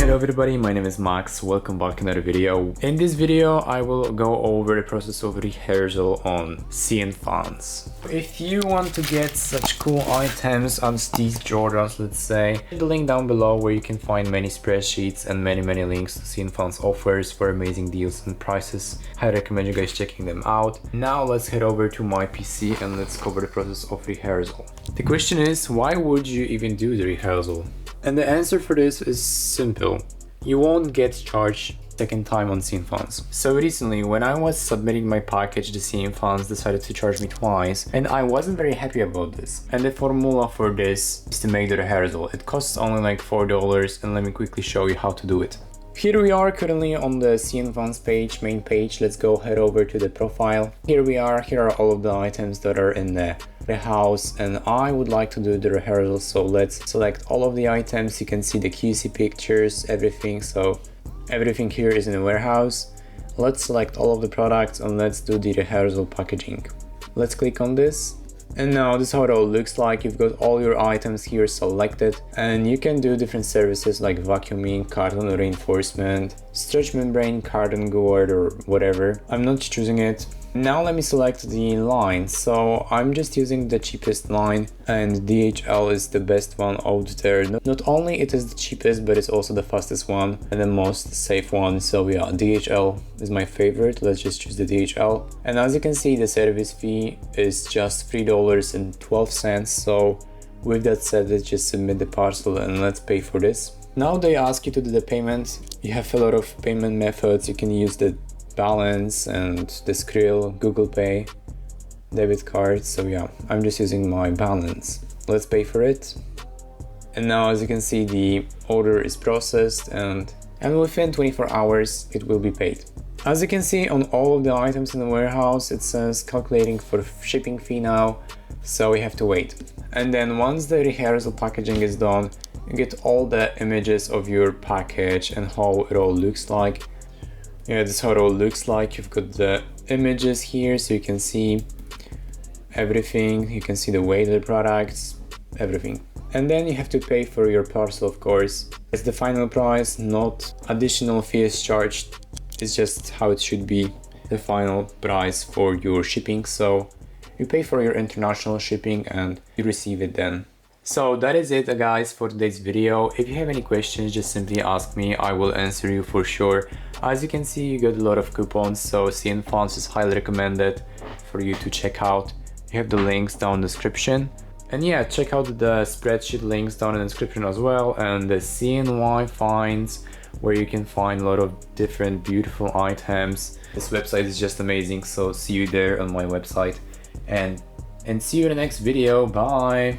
Hello everybody, my name is Max, welcome back to another video. In this video I will go over the process of rehearsal on Cnfans. If you want to get such cool items as these Jordans, let's say, the link down below where you can find many spreadsheets and many links to Cnfans offers for amazing deals and prices. I recommend you guys checking them out. Now let's head over to my PC and let's cover the process of rehearsal. The question is, why would you even do the rehearsal? And the answer for this is simple. You won't get charged second time on Cnfans. So recently, when I was submitting my package, the Cnfans decided to charge me twice, and I wasn't very happy about this. And the formula for this is to make the rehearsal. It costs only like $4, and let me quickly show you how to do it. Here we are currently on the Cnfans page, main page. Let's go head over to the profile. Here we are, here are all of the items that are in the house, and I would like to do the rehearsal, so let's select all of the items. You can see the QC pictures, everything, so everything here is in the warehouse. Let's select all of the products and let's do the rehearsal packaging. Let's click on this. And now this is how it all looks like. You've got all your items here selected, and you can do different services like vacuuming, carton reinforcement, stretch membrane, carton guard, or whatever. I'm not choosing it. Now let me select the line. So I'm just using the cheapest line, and DHL is the best one out there. Not only it is the cheapest, but it's also the fastest one and the most safe one. So yeah, DHL is my favorite. Let's just choose the DHL. And as you can see, the service fee is just $3.12. So with that said, let's just submit the parcel and let's pay for this. Now they ask you to do the payment. You have a lot of payment methods. You can use the balance and the Skrill, Google Pay, debit card. So yeah, I'm just using my balance. Let's pay for it. And now as you can see, the order is processed and within 24 hours it will be paid. As you can see on all of the items in the warehouse, it says calculating for shipping fee now, so we have to wait. And then once the rehearsal packaging is done, you get all the images of your package and how it all looks like. Yeah, this is how it all looks like. You've got the images here, so you can see everything. You can see the weight of the products, everything. And then you have to pay for your parcel, of course. It's the final price, not additional fees charged. It's just how it should be, the final price for your shipping. So you pay for your international shipping and you receive it then. So that is it guys for today's video. If you have any questions, just simply ask me, I will answer you for sure. As you can see, you got a lot of coupons, so Cnfans is highly recommended for you to check out. You have the links down in the description. And yeah, check out the spreadsheet links down in the description as well, and the CNY finds, where you can find a lot of different beautiful items. This website is just amazing, so see you there on my website. And see you in the next video. Bye.